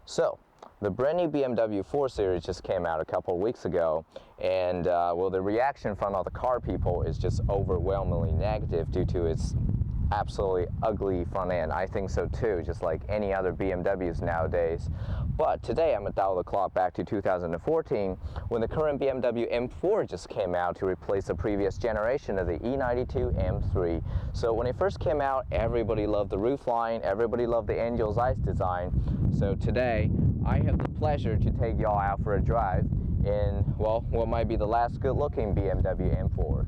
So, the brand new BMW 4 Series just came out a couple of weeks ago, and well, the reaction from all the car people is just overwhelmingly negative due to its absolutely ugly front end. I think so too, just like any other BMWs nowadays. But today I'm gonna dial the clock back to 2014 when the current BMW M4 just came out to replace the previous generation of the E92 M3. So when it first came out, everybody loved the roofline, everybody loved the Angel's Eyes design. So today I have the pleasure to take y'all out for a drive in, well, what might be the last good looking BMW M4.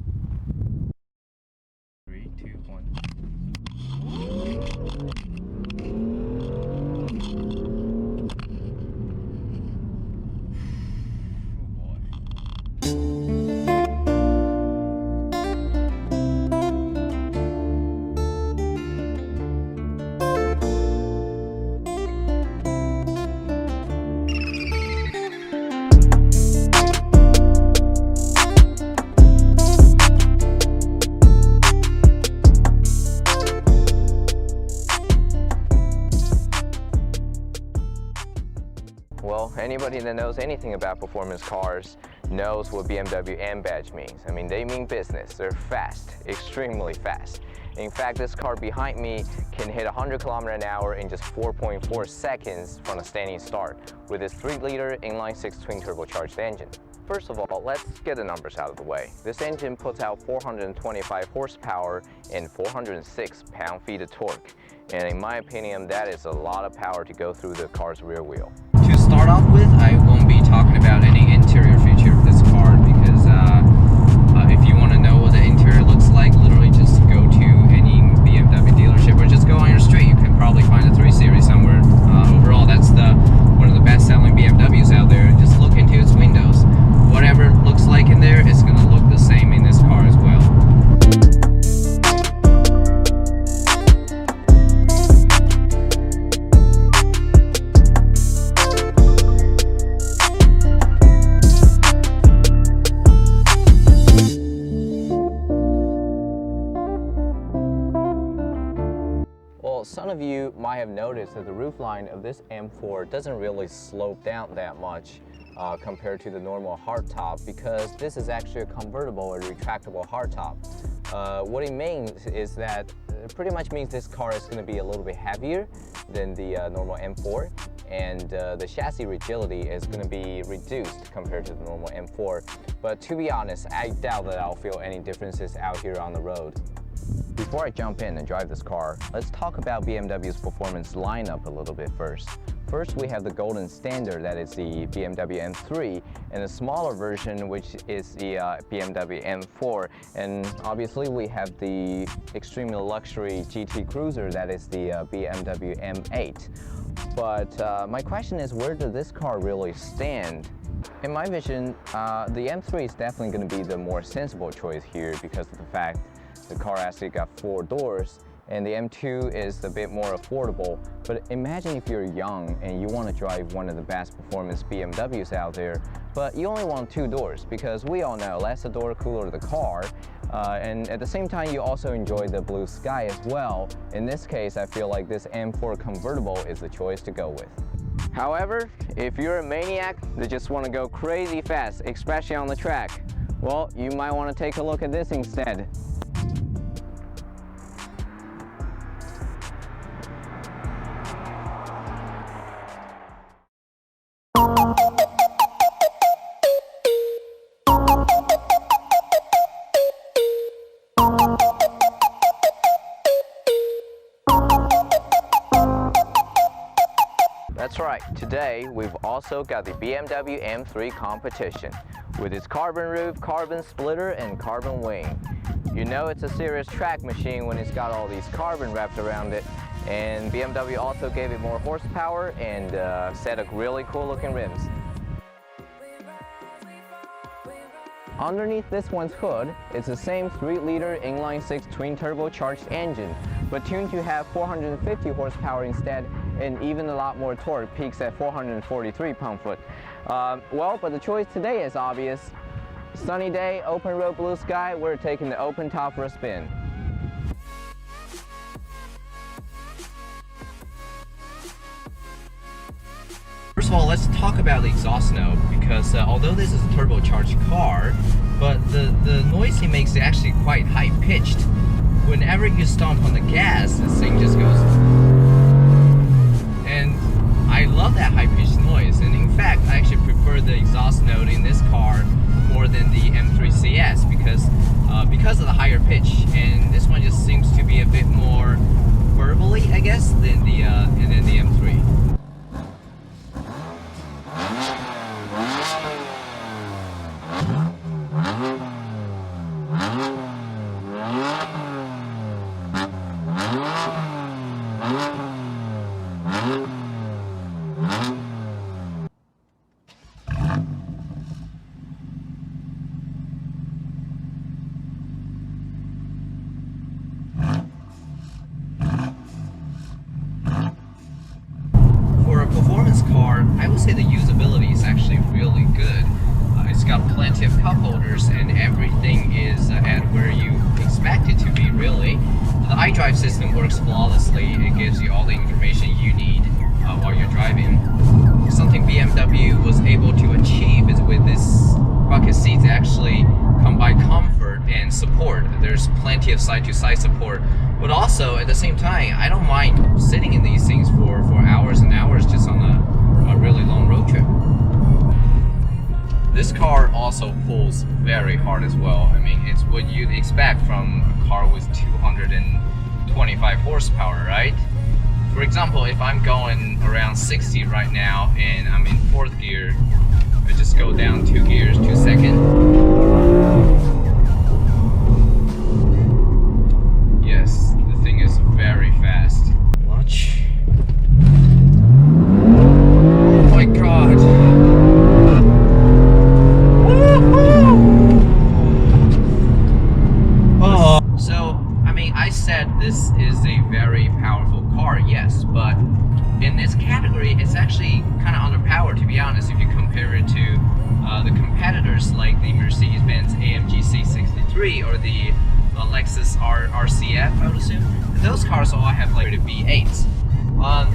3, 2, 1. Well, anybody that knows anything about performance cars knows what BMW M badge means. I mean, they mean business. They're fast, extremely fast. In fact, this car behind me can hit 100 km an hour in just 4.4 seconds from a standing start with its 3-liter inline-6 twin turbocharged engine. First of all, let's get the numbers out of the way. This engine puts out 425 horsepower and 406 pound-feet of torque. And in my opinion, that is a lot of power to go through the car's rear wheel. To start off with, I won't be talking about any interior feature of this car because if you want to know what the interior looks like, literally just go to any BMW dealership or just go on your street. You can probably find a 3 Series somewhere. Overall, that's one of the best-selling BMWs out there. Just look into its windows. Whatever it looks like in there, it's going to look the same in this car as well. Some of you might have noticed that the roofline of this M4 doesn't really slope down that much compared to the normal hardtop because this is actually a convertible or retractable hardtop. What it means is that it pretty much means this car is going to be a little bit heavier than the normal M4, and the chassis rigidity is going to be reduced compared to the normal M4. But to be honest, I doubt that I'll feel any differences out here on the road. Before I jump in and drive this car, let's talk about BMW's performance lineup a little bit first. First, we have the golden standard, that is the BMW M3, and the smaller version, which is the BMW M4. And obviously, we have the extremely luxury GT Cruiser, that is the BMW M8. But my question is, where does this car really stand? In my vision, the M3 is definitely going to be the more sensible choice here because of the fact the car actually got 4 doors, and the M2 is a bit more affordable. But imagine if you're young and you want to drive one of the best performance BMWs out there, but you only want 2 doors because we all know less the door, cooler the car. And at the same time, you also enjoy the blue sky as well. In this case, I feel like this M4 convertible is the choice to go with. However, if you're a maniac that just want to go crazy fast, especially on the track, well, you might want to take a look at this instead. That's right, today we've also got the BMW M3 competition with its carbon roof, carbon splitter, and carbon wing. You know it's a serious track machine when it's got all these carbon wrapped around it, and BMW also gave it more horsepower and a set of really cool looking rims. Underneath this one's hood, it's the same 3-liter inline-6 twin turbocharged engine, but tuned to have 450 horsepower instead, and even a lot more torque, peaks at 443 pound-foot. Well, but the choice today is obvious. Sunny day, open road, blue sky, we're taking the open top for a spin. first of all, let's talk about the exhaust note, because although this is a turbocharged car, but the noise it makes is actually quite high-pitched. Whenever you stomp on the gas, this thing just goes. And I love that high-pitched noise, and in fact, I actually prefer the exhaust note in this car more than the M3 CS because of the higher pitch, and this one just seems to be a bit more verbally, I guess, than the M3. I would say the usability is actually really good. It's got plenty of cup holders and everything is at where you expect it to be, really. The iDrive system works flawlessly. It gives you all the information you need while you're driving. Something BMW was able to achieve is with this bucket seats actually combine comfort and support. There's plenty of side-to-side support, but also at the same time, I don't mind sitting in these things for hours and hours just on a really long road trip. This car also pulls very hard as well. I mean, it's what you'd expect from a car with 225 horsepower, right? For example, if I'm going around 60 right now and I'm in 4th gear, I just go down 2 gears, 2 seconds. Yes, the thing is very fast. Watch. Oh my god. Oh. So, I mean, I said this is a very powerful car, yes, but in this category, it's actually kind of underpowered, to be honest, if you compare it to the competitors like the Mercedes-Benz AMG C63 or the Lexus RCF, I would assume. Those cars all have like the V8s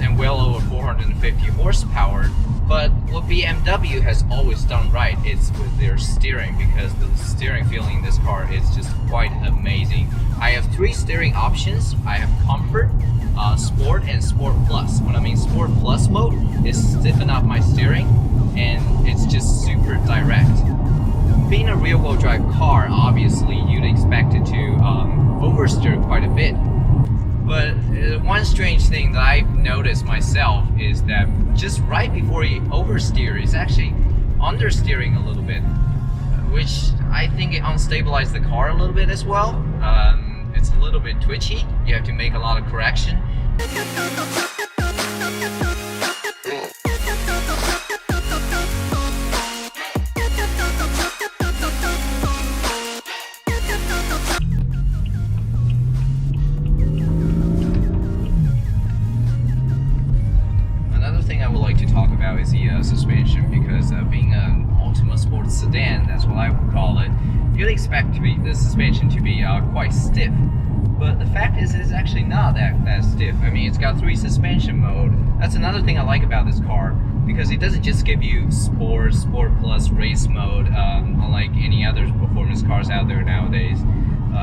and well over 450 horsepower. But what BMW has always done right is with their steering, because the steering feeling in this car is just quite amazing. I have 3 steering options. I have Comfort, Sport, and Sport Plus. When I mean Sport Plus mode, is stiffen up my steering, and it's just super direct. Being a rear-wheel drive car, obviously you'd expect it to oversteer quite a bit. But one strange thing that I've noticed myself is that just right before you oversteer, it's actually understeering a little bit, which I think it unstabilized the car a little bit as well. It's a little bit twitchy. You have to make a lot of correction. Is the suspension, because being an Ultima Sports sedan, that's what I would call it, you'd expect the suspension to be quite stiff. But the fact is, it's actually not that stiff. I mean, it's got 3 suspension mode. That's another thing I like about this car, because it doesn't just give you Sport, Sport Plus, Race mode, unlike any other performance cars out there nowadays.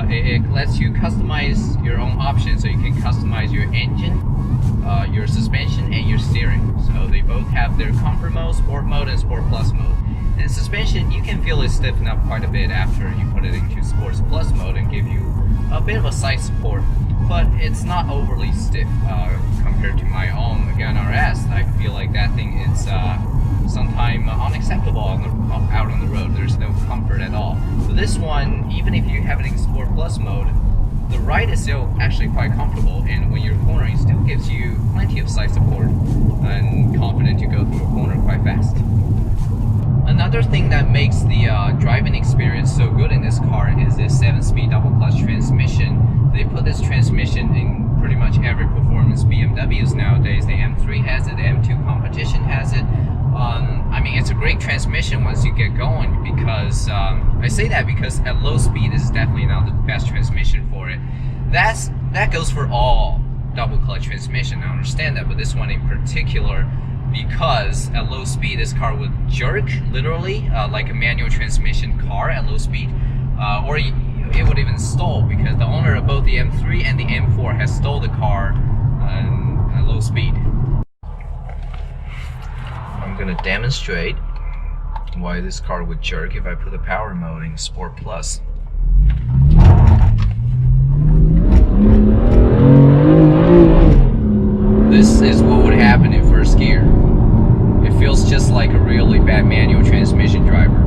It lets you customize your own options, so you can customize your engine, your suspension, and your steering. So they both have their Comfort mode, Sport mode, and Sport Plus mode. And suspension, you can feel it stiffen up quite a bit after you put it into Sports Plus mode and give you a bit of a side support, but it's not overly stiff compared to my own Megane RS. I feel like that thing is sometimes unacceptable out on the road. There's no comfort at all. So this one, even if you have it in Sport Plus mode, the ride is still actually quite comfortable, and when you're cornering, it still gives you plenty of side support and confident to go through a corner quite fast. Another thing that makes the driving experience so good in this car is this 7-speed double clutch transmission. They put this transmission in pretty much every performance BMWs nowadays. The M3 has it, the M2 competition has it. I mean, it's a great transmission once you get going, because I say that because at low speed, this is definitely not the best transmission for it. That goes for all double clutch transmission. I understand that, but this one in particular, because at low speed this car would jerk, literally, like a manual transmission car at low speed, or it would even stall because the owner of both the M3 and the M4 has stalled the car at low speed. I'm gonna demonstrate why this car would jerk if I put the power mode in Sport Plus. This is what would happen in first gear. It feels just like a really bad manual transmission driver.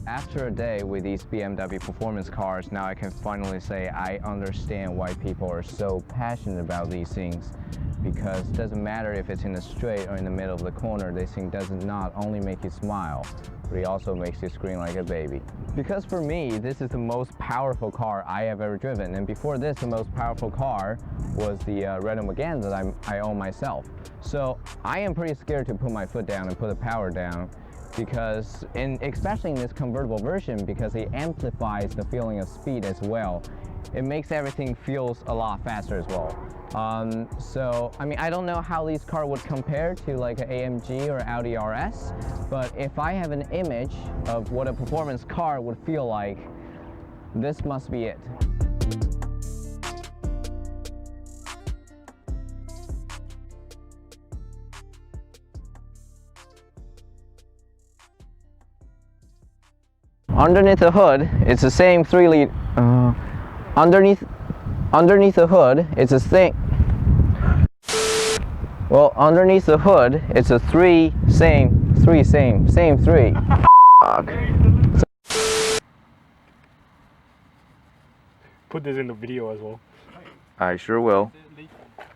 After a day with these BMW performance cars, now I can finally say I understand why people are so passionate about these things, because it doesn't matter if it's in the straight or in the middle of the corner, this thing does not only make you smile, but it also makes you scream like a baby. Because for me, this is the most powerful car I have ever driven, and before this, the most powerful car was the Renault Megane that I own myself. So I am pretty scared to put my foot down and put the power down, because especially in this convertible version, because it amplifies the feeling of speed as well. It makes everything feels a lot faster as well. So I mean, I don't know how these cars would compare to like an AMG or Audi RS, but if I have an image of what a performance car would feel like, this must be it. Underneath the hood, it's the same 3-liter. Underneath the hood, it's the same. Well, underneath the hood, it's a same 3. Fuck. Put this in the video as well. I sure will.